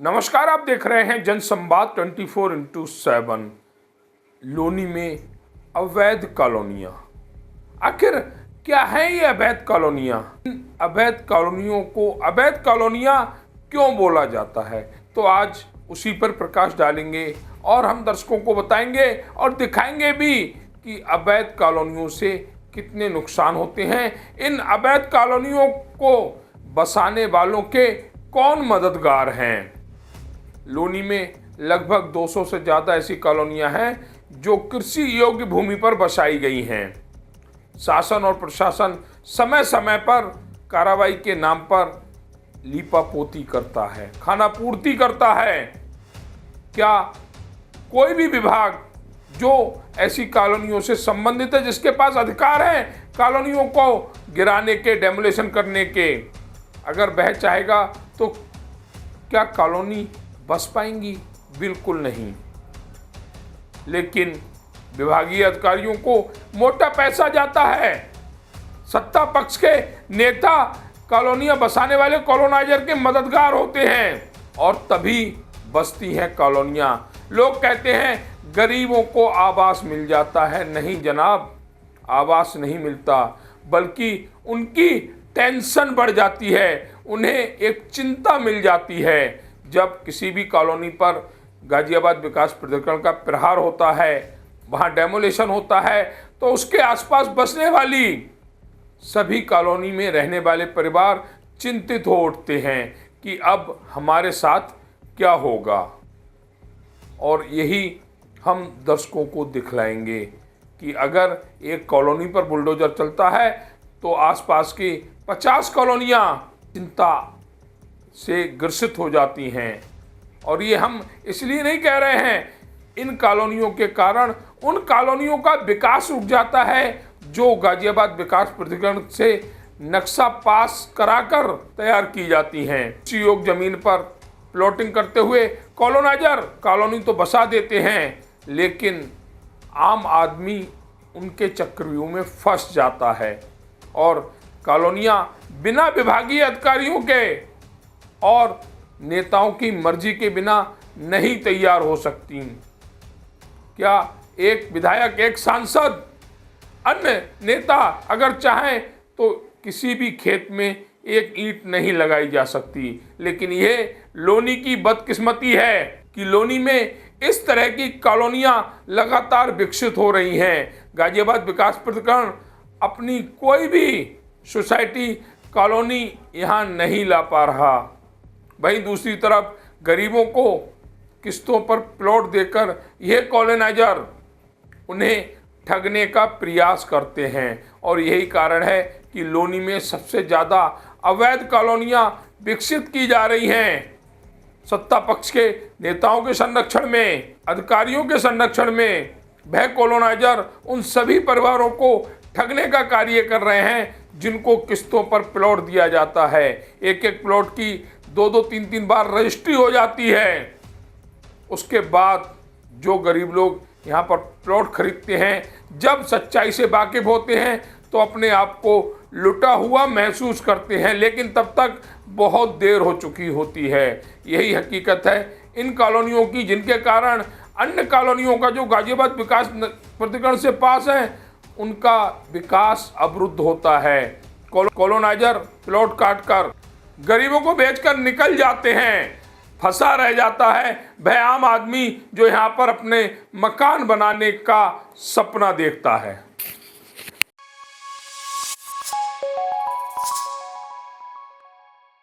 नमस्कार, आप देख रहे हैं जनसंवाद 24x7। लोनी में अवैध कॉलोनियाँ, आखिर क्या है ये अवैध कॉलोनियाँ? इन अवैध कॉलोनियों को अवैध कॉलोनियाँ क्यों बोला जाता है? तो आज उसी पर प्रकाश डालेंगे और हम दर्शकों को बताएंगे और दिखाएंगे भी कि अवैध कॉलोनियों से कितने नुकसान होते हैं। इन अवैध कॉलोनियों को बसाने वालों के कौन मददगार हैं। लोनी में लगभग 200 से ज़्यादा ऐसी कॉलोनियां हैं जो कृषि योग्य भूमि पर बसाई गई हैं। शासन और प्रशासन समय समय पर कार्रवाई के नाम पर लीपापोती करता है, खानापूर्ति करता है। क्या कोई भी विभाग जो ऐसी कॉलोनियों से संबंधित है, जिसके पास अधिकार है कॉलोनियों को गिराने के, डेमोलेशन करने के, अगर वह चाहेगा तो क्या कॉलोनी बस पाएंगी? बिल्कुल नहीं। लेकिन विभागीय अधिकारियों को मोटा पैसा जाता है। सत्ता पक्ष के नेता कॉलोनियां बसाने वाले कॉलोनाइजर के मददगार होते हैं और तभी बसती हैं कॉलोनियां। लोग कहते हैं गरीबों को आवास मिल जाता है। नहीं जनाब, आवास नहीं मिलता, बल्कि उनकी टेंशन बढ़ जाती है, उन्हें एक चिंता मिल जाती है। जब किसी भी कॉलोनी पर गाजियाबाद विकास प्राधिकरण का प्रहार होता है, वहाँ डेमोलेशन होता है, तो उसके आसपास बसने वाली सभी कॉलोनी में रहने वाले परिवार चिंतित हो उठते हैं कि अब हमारे साथ क्या होगा। और यही हम दर्शकों को दिखलाएंगे कि अगर एक कॉलोनी पर बुलडोजर चलता है तो आसपास की 50 कॉलोनियाँ चिंता से ग्रसित हो जाती हैं। और ये हम इसलिए नहीं कह रहे हैं, इन कॉलोनियों के कारण उन कॉलोनियों का विकास रुक जाता है जो गाजियाबाद विकास प्राधिकरण से नक्शा पास कराकर तैयार की जाती हैं। कृषि योग्य जमीन पर प्लॉटिंग करते हुए कॉलोनाइजर कॉलोनी तो बसा देते हैं, लेकिन आम आदमी उनके चक्रव्यूह में फंस जाता है और कॉलोनियाँ बिना विभागीय अधिकारियों के और नेताओं की मर्जी के बिना नहीं तैयार हो सकती। क्या एक विधायक, एक सांसद, अन्य नेता अगर चाहें तो किसी भी खेत में एक ईंट नहीं लगाई जा सकती। लेकिन यह लोनी की बदकिस्मती है कि लोनी में इस तरह की कॉलोनियां लगातार विकसित हो रही हैं। गाजियाबाद विकास प्राधिकरण अपनी कोई भी सोसाइटी, कॉलोनी यहाँ नहीं ला पा रहा। वहीं दूसरी तरफ गरीबों को किस्तों पर प्लॉट देकर यह कॉलोनाइजर उन्हें ठगने का प्रयास करते हैं। और यही कारण है कि लोनी में सबसे ज़्यादा अवैध कॉलोनियां विकसित की जा रही हैं। सत्ता पक्ष के नेताओं के संरक्षण में, अधिकारियों के संरक्षण में वह कॉलोनाइजर उन सभी परिवारों को ठगने का कार्य कर रहे हैं जिनको किस्तों पर प्लॉट दिया जाता है। एक एक प्लॉट की 2-2, 3-3 बार रजिस्ट्री हो जाती है। उसके बाद जो गरीब लोग यहाँ पर प्लॉट खरीदते हैं, जब सच्चाई से वाकिफ होते हैं तो अपने आप को लुटा हुआ महसूस करते हैं, लेकिन तब तक बहुत देर हो चुकी होती है। यही हकीकत है इन कॉलोनियों की, जिनके कारण अन्य कॉलोनियों का जो गाजियाबाद विकास प्राधिकरण से पास है, उनका विकास अवरुद्ध होता है। कॉलोनाइजर प्लॉट काटकर गरीबों को बेचकर निकल जाते हैं। फंसा रह जाता है वह आम आदमी जो यहाँ पर अपने मकान बनाने का सपना देखता है।